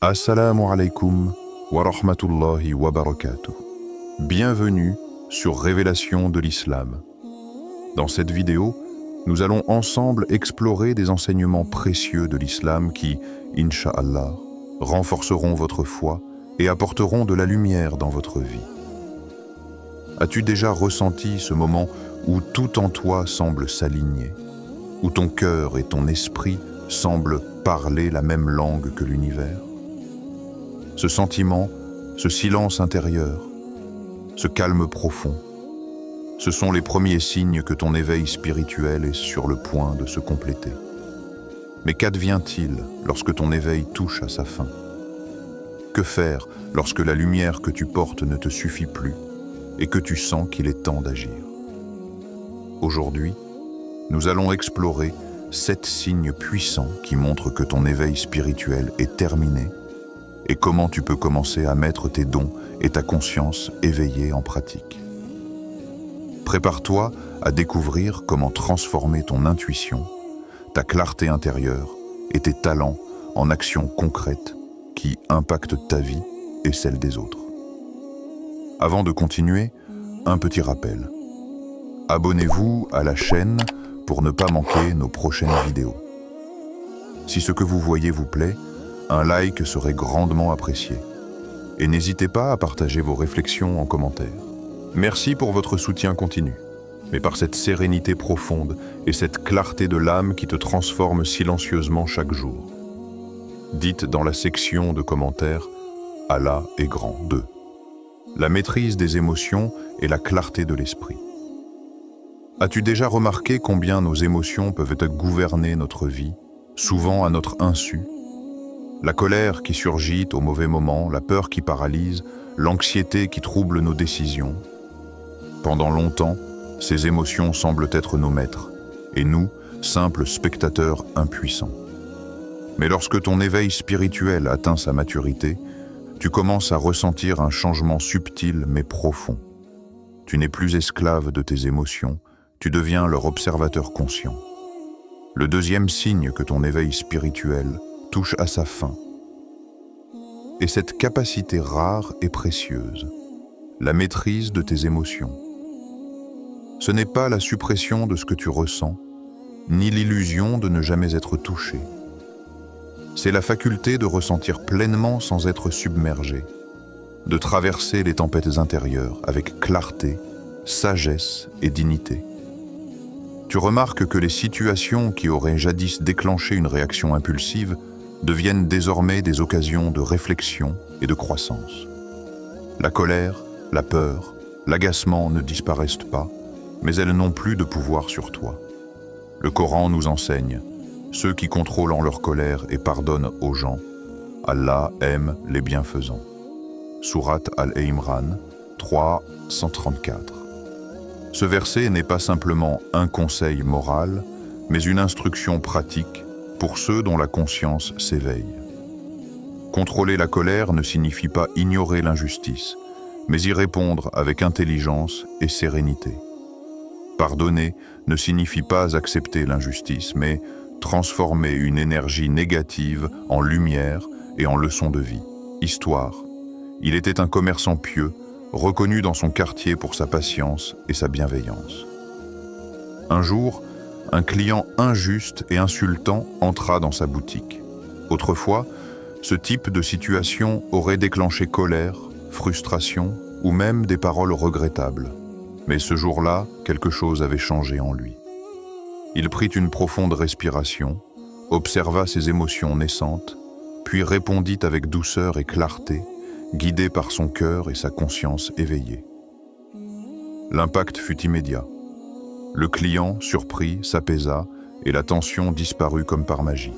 Assalamu alaikum wa rahmatullahi wa barakatuh. Bienvenue sur Révélation de l'Islam. Dans cette vidéo, nous allons ensemble explorer des enseignements précieux de l'Islam qui, Inch'Allah, renforceront votre foi et apporteront de la lumière dans votre vie. As-tu déjà ressenti ce moment où tout en toi semble s'aligner, où ton cœur et ton esprit semblent parler la même langue que l'univers? Ce sentiment, ce silence intérieur, ce calme profond, ce sont les premiers signes que ton éveil spirituel est sur le point de se compléter. Mais qu'advient-il lorsque ton éveil touche à sa fin? Que faire lorsque la lumière que tu portes ne te suffit plus et que tu sens qu'il est temps d'agir? Aujourd'hui, nous allons explorer 7 signes puissants qui montrent que ton éveil spirituel est terminé et comment tu peux commencer à mettre tes dons et ta conscience éveillée en pratique. Prépare-toi à découvrir comment transformer ton intuition, ta clarté intérieure et tes talents en actions concrètes qui impactent ta vie et celle des autres. Avant de continuer, un petit rappel. Abonnez-vous à la chaîne pour ne pas manquer nos prochaines vidéos. Si ce que vous voyez vous plaît, un like serait grandement apprécié. Et n'hésitez pas à partager vos réflexions en commentaire. Merci pour votre soutien continu, mais par cette sérénité profonde et cette clarté de l'âme qui te transforme silencieusement chaque jour. Dites dans la section de commentaires « Allah est grand » 2. La maîtrise des émotions et la clarté de l'esprit. As-tu déjà remarqué combien nos émotions peuvent gouverner notre vie, souvent à notre insu? La colère qui surgit au mauvais moment, la peur qui paralyse, l'anxiété qui trouble nos décisions. Pendant longtemps, ces émotions semblent être nos maîtres, et nous, simples spectateurs impuissants. Mais lorsque ton éveil spirituel atteint sa maturité, tu commences à ressentir un changement subtil mais profond. Tu n'es plus esclave de tes émotions, tu deviens leur observateur conscient. Le deuxième signe que ton éveil spirituel touche à sa fin. Et cette capacité rare et précieuse, la maîtrise de tes émotions. Ce n'est pas la suppression de ce que tu ressens, ni l'illusion de ne jamais être touché. C'est la faculté de ressentir pleinement sans être submergé, de traverser les tempêtes intérieures avec clarté, sagesse et dignité. Tu remarques que les situations qui auraient jadis déclenché une réaction impulsive deviennent désormais des occasions de réflexion et de croissance. La colère, la peur, l'agacement ne disparaissent pas, mais elles n'ont plus de pouvoir sur toi. Le Coran nous enseigne, ceux qui contrôlent en leur colère et pardonnent aux gens, Allah aime les bienfaisants. Sourate Al-Imran 3, 134. Ce verset n'est pas simplement un conseil moral, mais une instruction pratique pour ceux dont la conscience s'éveille. Contrôler la colère ne signifie pas ignorer l'injustice, mais y répondre avec intelligence et sérénité. Pardonner ne signifie pas accepter l'injustice, mais transformer une énergie négative en lumière et en leçon de vie. Histoire. Il était un commerçant pieux, reconnu dans son quartier pour sa patience et sa bienveillance. Un jour, un client injuste et insultant entra dans sa boutique. Autrefois, ce type de situation aurait déclenché colère, frustration ou même des paroles regrettables. Mais ce jour-là, quelque chose avait changé en lui. Il prit une profonde respiration, observa ses émotions naissantes, puis répondit avec douceur et clarté, guidé par son cœur et sa conscience éveillée. L'impact fut immédiat. Le client, surpris, s'apaisa et la tension disparut comme par magie.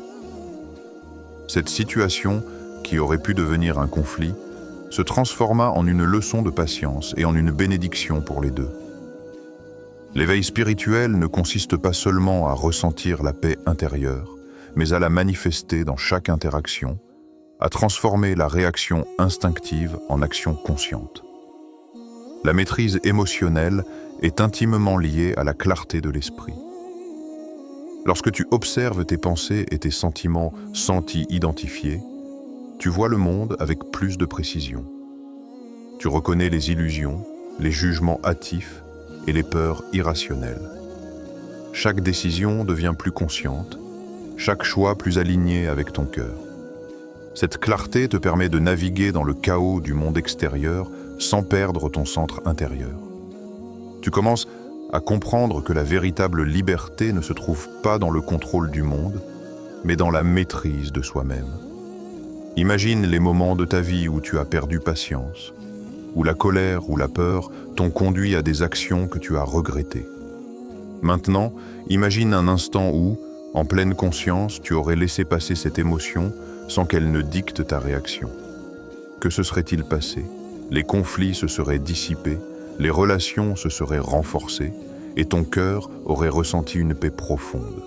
Cette situation, qui aurait pu devenir un conflit, se transforma en une leçon de patience et en une bénédiction pour les deux. L'éveil spirituel ne consiste pas seulement à ressentir la paix intérieure, mais à la manifester dans chaque interaction, à transformer la réaction instinctive en action consciente. La maîtrise émotionnelle est intimement liée à la clarté de l'esprit. Lorsque tu observes tes pensées et tes sentiments sentis identifiés, tu vois le monde avec plus de précision. Tu reconnais les illusions, les jugements hâtifs et les peurs irrationnelles. Chaque décision devient plus consciente, chaque choix plus aligné avec ton cœur. Cette clarté te permet de naviguer dans le chaos du monde extérieur sans perdre ton centre intérieur. Tu commences à comprendre que la véritable liberté ne se trouve pas dans le contrôle du monde, mais dans la maîtrise de soi-même. Imagine les moments de ta vie où tu as perdu patience, où la colère ou la peur t'ont conduit à des actions que tu as regrettées. Maintenant, imagine un instant où, en pleine conscience, tu aurais laissé passer cette émotion sans qu'elle ne dicte ta réaction. Que se serait-il passé? Les conflits se seraient dissipés, les relations se seraient renforcées et ton cœur aurait ressenti une paix profonde.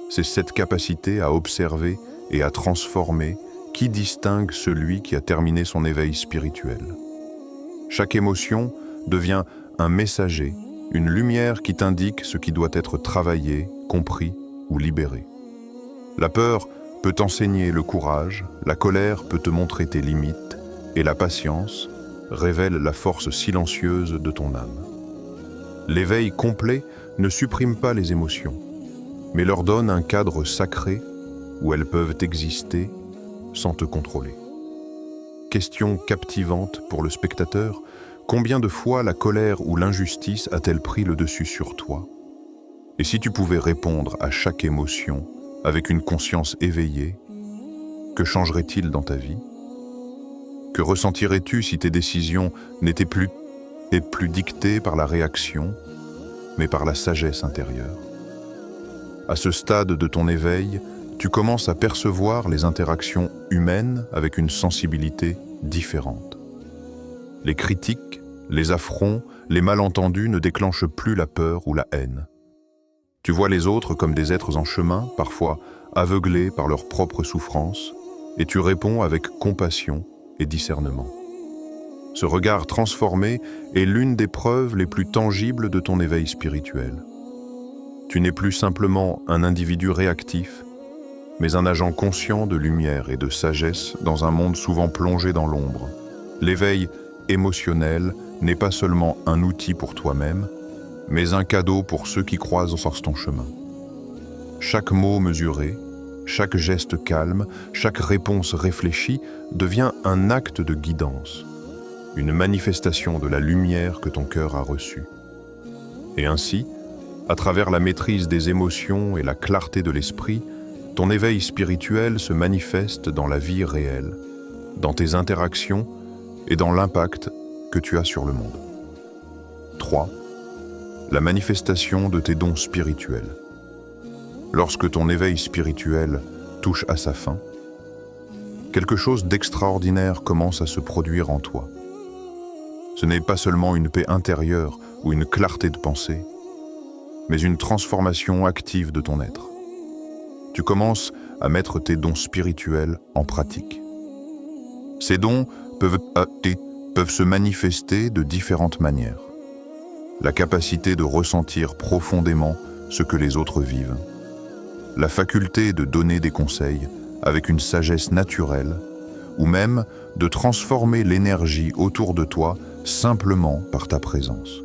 C'est cette capacité à observer et à transformer qui distingue celui qui a terminé son éveil spirituel. Chaque émotion devient un messager, une lumière qui t'indique ce qui doit être travaillé, compris ou libéré. La peur peut t'enseigner le courage, la colère peut te montrer tes limites, et la patience révèle la force silencieuse de ton âme. L'éveil complet ne supprime pas les émotions, mais leur donne un cadre sacré où elles peuvent exister sans te contrôler. Question captivante pour le spectateur, combien de fois la colère ou l'injustice a-t-elle pris le dessus sur toi? Et si tu pouvais répondre à chaque émotion avec une conscience éveillée, que changerait-il dans ta vie? Que ressentirais-tu si tes décisions n'étaient plus dictées par la réaction, mais par la sagesse intérieure? À ce stade de ton éveil, tu commences à percevoir les interactions humaines avec une sensibilité différente. Les critiques, les affronts, les malentendus ne déclenchent plus la peur ou la haine. Tu vois les autres comme des êtres en chemin, parfois aveuglés par leurs propres souffrances, et tu réponds avec compassion et discernement. Ce regard transformé est l'une des preuves les plus tangibles de ton éveil spirituel. Tu n'es plus simplement un individu réactif, mais un agent conscient de lumière et de sagesse dans un monde souvent plongé dans l'ombre. L'éveil émotionnel n'est pas seulement un outil pour toi-même, mais un cadeau pour ceux qui croisent sur ton chemin. Chaque mot mesuré, chaque geste calme, chaque réponse réfléchie devient un acte de guidance, une manifestation de la lumière que ton cœur a reçue. Et ainsi, à travers la maîtrise des émotions et la clarté de l'esprit, ton éveil spirituel se manifeste dans la vie réelle, dans tes interactions et dans l'impact que tu as sur le monde. 3. La manifestation de tes dons spirituels. Lorsque ton éveil spirituel touche à sa fin, quelque chose d'extraordinaire commence à se produire en toi. Ce n'est pas seulement une paix intérieure ou une clarté de pensée, mais une transformation active de ton être. Tu commences à mettre tes dons spirituels en pratique. Ces dons peuvent se manifester de différentes manières. La capacité de ressentir profondément ce que les autres vivent. La faculté de donner des conseils avec une sagesse naturelle, ou même de transformer l'énergie autour de toi simplement par ta présence.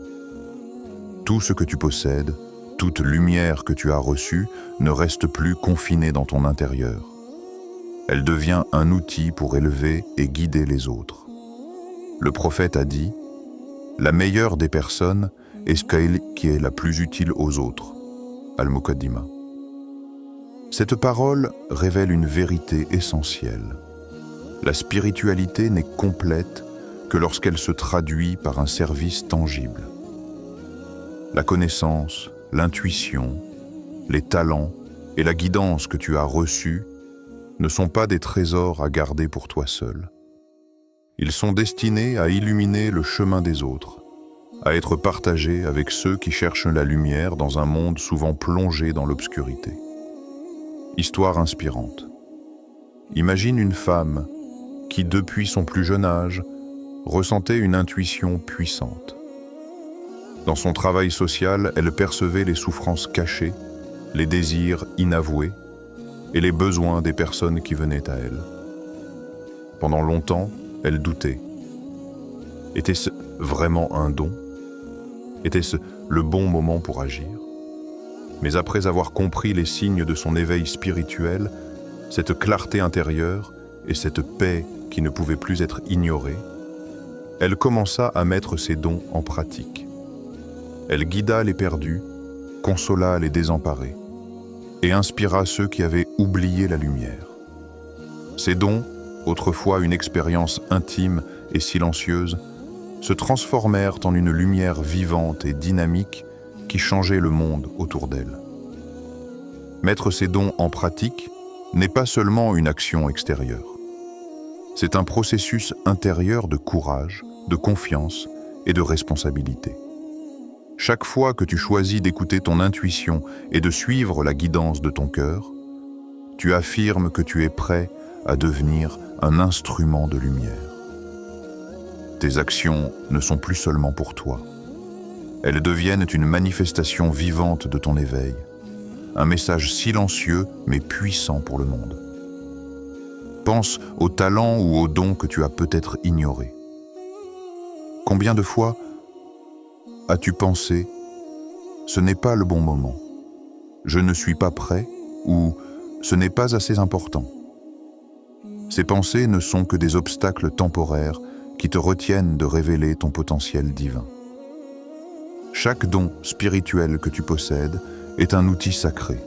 Tout ce que tu possèdes, toute lumière que tu as reçue ne reste plus confinée dans ton intérieur. Elle devient un outil pour élever et guider les autres. Le prophète a dit « La meilleure des personnes est celle qui est la plus utile aux autres. » Al-Muqaddima. Cette parole révèle une vérité essentielle. La spiritualité n'est complète que lorsqu'elle se traduit par un service tangible. La connaissance, l'intuition, les talents et la guidance que tu as reçus ne sont pas des trésors à garder pour toi seul. Ils sont destinés à illuminer le chemin des autres, à être partagés avec ceux qui cherchent la lumière dans un monde souvent plongé dans l'obscurité. Histoire inspirante. Imagine une femme qui, depuis son plus jeune âge, ressentait une intuition puissante. Dans son travail social, elle percevait les souffrances cachées, les désirs inavoués et les besoins des personnes qui venaient à elle. Pendant longtemps, elle doutait. Était-ce vraiment un don? Était-ce le bon moment pour agir? Mais après avoir compris les signes de son éveil spirituel, cette clarté intérieure et cette paix qui ne pouvait plus être ignorée, elle commença à mettre ses dons en pratique. Elle guida les perdus, consola les désemparés et inspira ceux qui avaient oublié la lumière. Ces dons, autrefois une expérience intime et silencieuse, se transformèrent en une lumière vivante et dynamique qui changeait le monde autour d'elle. Mettre ces dons en pratique n'est pas seulement une action extérieure. C'est un processus intérieur de courage, de confiance et de responsabilité. Chaque fois que tu choisis d'écouter ton intuition et de suivre la guidance de ton cœur, tu affirmes que tu es prêt à devenir un instrument de lumière. Tes actions ne sont plus seulement pour toi. Elles deviennent une manifestation vivante de ton éveil, un message silencieux mais puissant pour le monde. Pense aux talents ou aux dons que tu as peut-être ignorés. Combien de fois as-tu pensé « ce n'est pas le bon moment, je ne suis pas prêt » ou « ce n'est pas assez important ». Ces pensées ne sont que des obstacles temporaires qui te retiennent de révéler ton potentiel divin. Chaque don spirituel que tu possèdes est un outil sacré,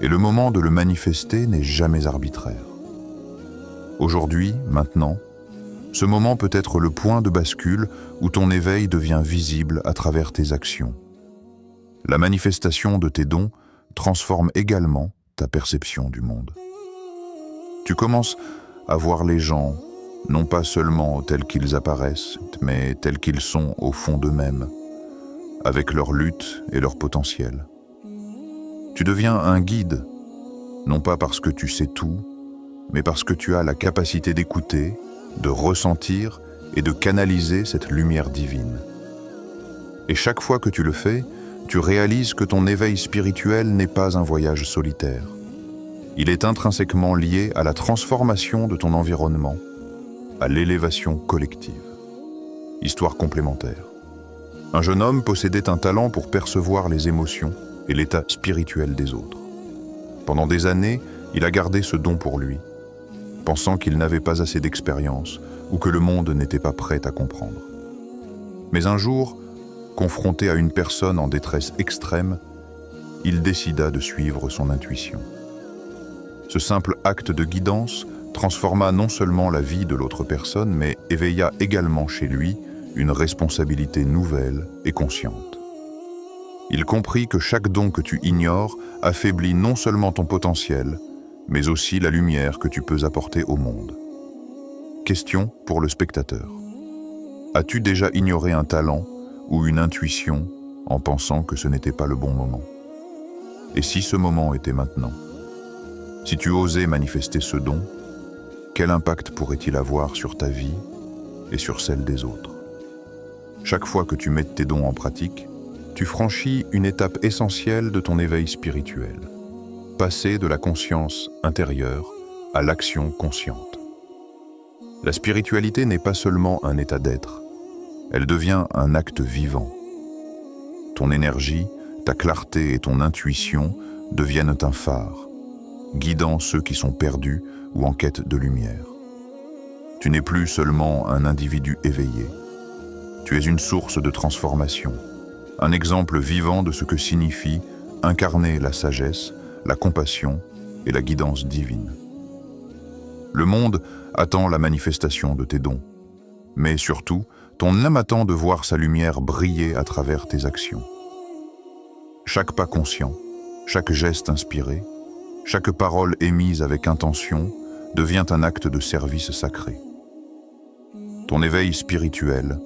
et le moment de le manifester n'est jamais arbitraire. Aujourd'hui, maintenant, ce moment peut être le point de bascule où ton éveil devient visible à travers tes actions. La manifestation de tes dons transforme également ta perception du monde. Tu commences à voir les gens, non pas seulement tels qu'ils apparaissent, mais tels qu'ils sont au fond d'eux-mêmes, avec leurs luttes et leur potentiel. Tu deviens un guide, non pas parce que tu sais tout, mais parce que tu as la capacité d'écouter, de ressentir et de canaliser cette lumière divine. Et chaque fois que tu le fais, tu réalises que ton éveil spirituel n'est pas un voyage solitaire. Il est intrinsèquement lié à la transformation de ton environnement, à l'élévation collective. Histoire complémentaire. Un jeune homme possédait un talent pour percevoir les émotions et l'état spirituel des autres. Pendant des années, il a gardé ce don pour lui, pensant qu'il n'avait pas assez d'expérience ou que le monde n'était pas prêt à comprendre. Mais un jour, confronté à une personne en détresse extrême, il décida de suivre son intuition. Ce simple acte de guidance transforma non seulement la vie de l'autre personne, mais éveilla également chez lui une responsabilité nouvelle et consciente. Il comprit que chaque don que tu ignores affaiblit non seulement ton potentiel, mais aussi la lumière que tu peux apporter au monde. Question pour le spectateur. As-tu déjà ignoré un talent ou une intuition en pensant que ce n'était pas le bon moment? Et si ce moment était maintenant? Si tu osais manifester ce don, quel impact pourrait-il avoir sur ta vie et sur celle des autres? Chaque fois que tu mets tes dons en pratique, tu franchis une étape essentielle de ton éveil spirituel. Passer de la conscience intérieure à l'action consciente. La spiritualité n'est pas seulement un état d'être, elle devient un acte vivant. Ton énergie, ta clarté et ton intuition deviennent un phare, guidant ceux qui sont perdus ou en quête de lumière. Tu n'es plus seulement un individu éveillé, tu es une source de transformation, un exemple vivant de ce que signifie incarner la sagesse, la compassion et la guidance divine. Le monde attend la manifestation de tes dons, mais surtout, ton âme attend de voir sa lumière briller à travers tes actions. Chaque pas conscient, chaque geste inspiré, chaque parole émise avec intention devient un acte de service sacré. Ton éveil spirituel,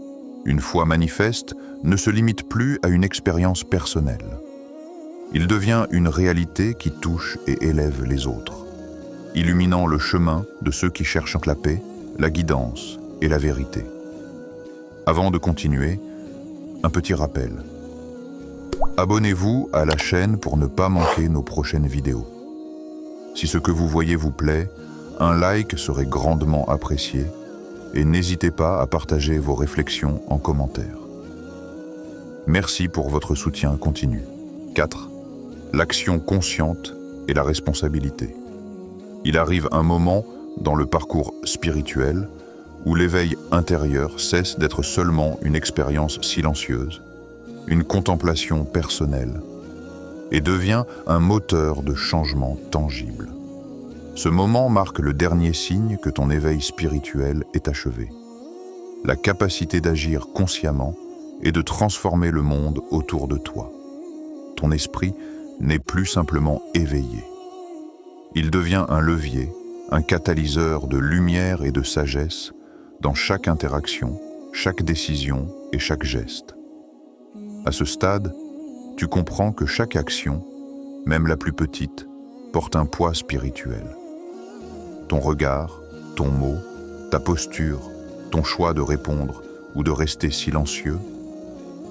une fois manifeste, ne se limite plus à une expérience personnelle. Il devient une réalité qui touche et élève les autres, illuminant le chemin de ceux qui cherchent la paix, la guidance et la vérité. Avant de continuer, un petit rappel. Abonnez-vous à la chaîne pour ne pas manquer nos prochaines vidéos. Si ce que vous voyez vous plaît, Un like serait grandement apprécié et n'hésitez pas à partager vos réflexions en commentaire. Merci pour votre soutien continu. 4. L'action consciente et la responsabilité. Il arrive un moment dans le parcours spirituel où l'éveil intérieur cesse d'être seulement une expérience silencieuse, une contemplation personnelle, et devient un moteur de changement tangible. Ce moment marque le dernier signe que ton éveil spirituel est achevé. La capacité d'agir consciemment et de transformer le monde autour de toi. Ton esprit n'est plus simplement éveillé. Il devient un levier, un catalyseur de lumière et de sagesse dans chaque interaction, chaque décision et chaque geste. À ce stade, tu comprends que chaque action, même la plus petite, porte un poids spirituel. Ton regard, ton mot, ta posture, ton choix de répondre ou de rester silencieux,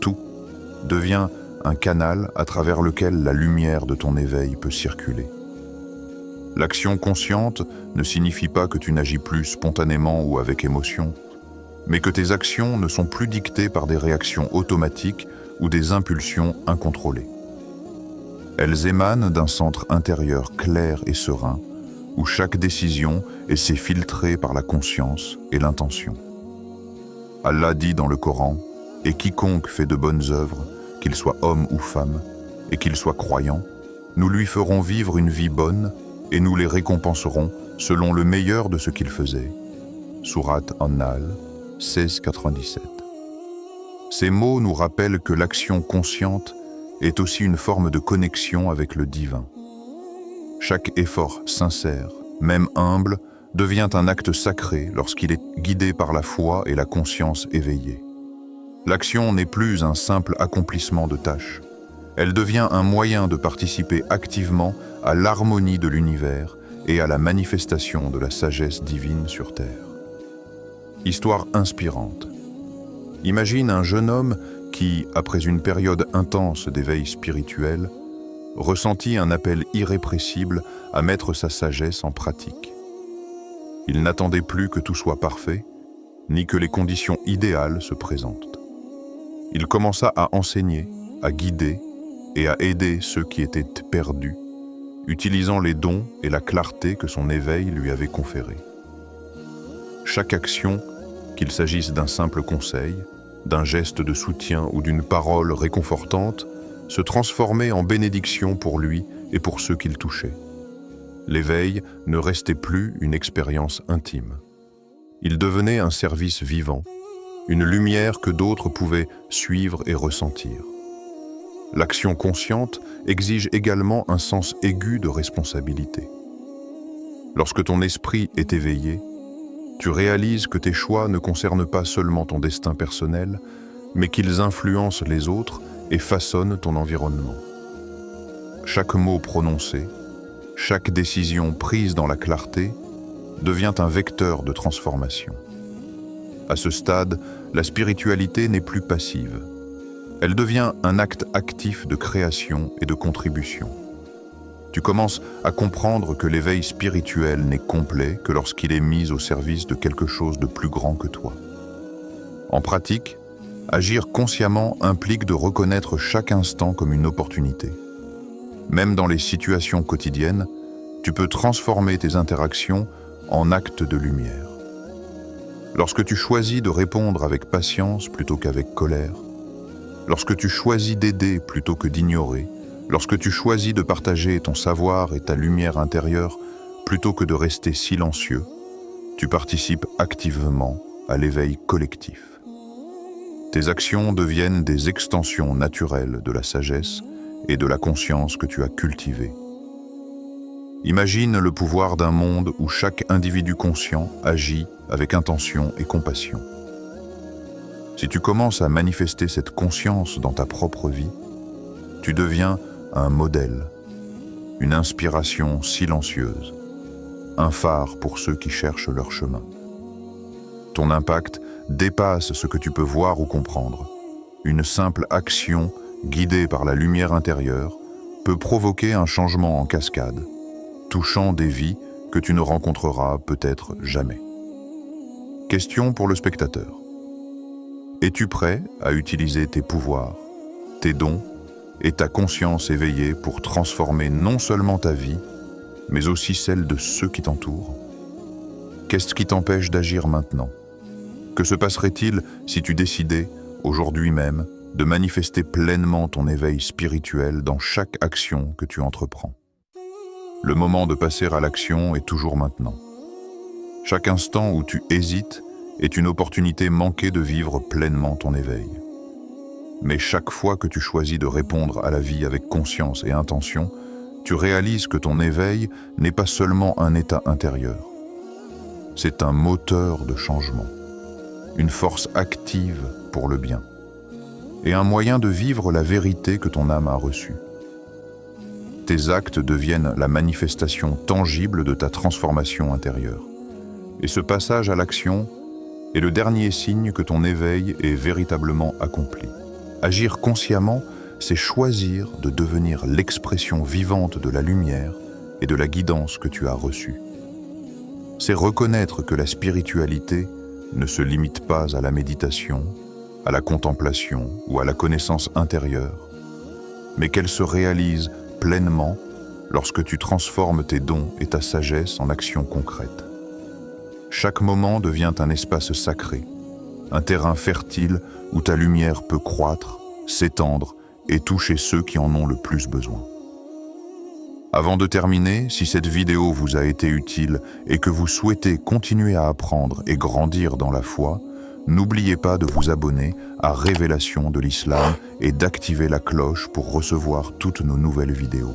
tout devient un canal à travers lequel la lumière de ton éveil peut circuler. L'action consciente ne signifie pas que tu n'agis plus spontanément ou avec émotion, mais que tes actions ne sont plus dictées par des réactions automatiques ou des impulsions incontrôlées. Elles émanent d'un centre intérieur clair et serein, où chaque décision est filtrée par la conscience et l'intention. Allah dit dans le Coran, « Et quiconque fait de bonnes œuvres, qu'il soit homme ou femme, et qu'il soit croyant, nous lui ferons vivre une vie bonne, et nous les récompenserons selon le meilleur de ce qu'ils faisaient. » Sourate An-Nahl 16:97. Ces mots nous rappellent que l'action consciente est aussi une forme de connexion avec le divin. Chaque effort sincère, même humble, devient un acte sacré lorsqu'il est guidé par la foi et la conscience éveillée. L'action n'est plus un simple accomplissement de tâches. Elle devient un moyen de participer activement à l'harmonie de l'univers et à la manifestation de la sagesse divine sur Terre. Histoire inspirante. Imagine un jeune homme qui, après une période intense d'éveil spirituel, ressentit un appel irrépressible à mettre sa sagesse en pratique. Il n'attendait plus que tout soit parfait, ni que les conditions idéales se présentent. Il commença à enseigner, à guider et à aider ceux qui étaient perdus, utilisant les dons et la clarté que son éveil lui avait conférés. Chaque action, qu'il s'agisse d'un simple conseil, d'un geste de soutien ou d'une parole réconfortante, se transformait en bénédiction pour lui et pour ceux qu'il touchait. L'éveil ne restait plus une expérience intime. Il devenait un service vivant, une lumière que d'autres pouvaient suivre et ressentir. L'action consciente exige également un sens aigu de responsabilité. Lorsque ton esprit est éveillé, tu réalises que tes choix ne concernent pas seulement ton destin personnel, mais qu'ils influencent les autres et façonnent ton environnement. Chaque mot prononcé, chaque décision prise dans la clarté, devient un vecteur de transformation. À ce stade, la spiritualité n'est plus passive. Elle devient un acte actif de création et de contribution. Tu commences à comprendre que l'éveil spirituel n'est complet que lorsqu'il est mis au service de quelque chose de plus grand que toi. En pratique, agir consciemment implique de reconnaître chaque instant comme une opportunité. Même dans les situations quotidiennes, tu peux transformer tes interactions en actes de lumière. Lorsque tu choisis de répondre avec patience plutôt qu'avec colère, lorsque tu choisis d'aider plutôt que d'ignorer, lorsque tu choisis de partager ton savoir et ta lumière intérieure plutôt que de rester silencieux, tu participes activement à l'éveil collectif. Tes actions deviennent des extensions naturelles de la sagesse et de la conscience que tu as cultivée. Imagine le pouvoir d'un monde où chaque individu conscient agit avec intention et compassion. Si tu commences à manifester cette conscience dans ta propre vie, tu deviens un modèle, une inspiration silencieuse, un phare pour ceux qui cherchent leur chemin. Ton impact dépasse ce que tu peux voir ou comprendre. Une simple action guidée par la lumière intérieure peut provoquer un changement en cascade, touchant des vies que tu ne rencontreras peut-être jamais. Question pour le spectateur. Es-tu prêt à utiliser tes pouvoirs, tes dons et ta conscience éveillée pour transformer non seulement ta vie, mais aussi celle de ceux qui t'entourent? Qu'est-ce qui t'empêche d'agir maintenant? Que se passerait-il si tu décidais, aujourd'hui même, de manifester pleinement ton éveil spirituel dans chaque action que tu entreprends? Le moment de passer à l'action est toujours maintenant. Chaque instant où tu hésites est une opportunité manquée de vivre pleinement ton éveil. Mais chaque fois que tu choisis de répondre à la vie avec conscience et intention, tu réalises que ton éveil n'est pas seulement un état intérieur. C'est un moteur de changement, une force active pour le bien, et un moyen de vivre la vérité que ton âme a reçue. Tes actes deviennent la manifestation tangible de ta transformation intérieure. Et ce passage à l'action est le dernier signe que ton éveil est véritablement accompli. Agir consciemment, c'est choisir de devenir l'expression vivante de la lumière et de la guidance que tu as reçue. C'est reconnaître que la spiritualité ne se limite pas à la méditation, à la contemplation ou à la connaissance intérieure, mais qu'elle se réalise pleinement lorsque tu transformes tes dons et ta sagesse en actions concrètes. Chaque moment devient un espace sacré, un terrain fertile où ta lumière peut croître, s'étendre et toucher ceux qui en ont le plus besoin. Avant de terminer, si cette vidéo vous a été utile et que vous souhaitez continuer à apprendre et grandir dans la foi, n'oubliez pas de vous abonner à Révélation de l'Islam et d'activer la cloche pour recevoir toutes nos nouvelles vidéos.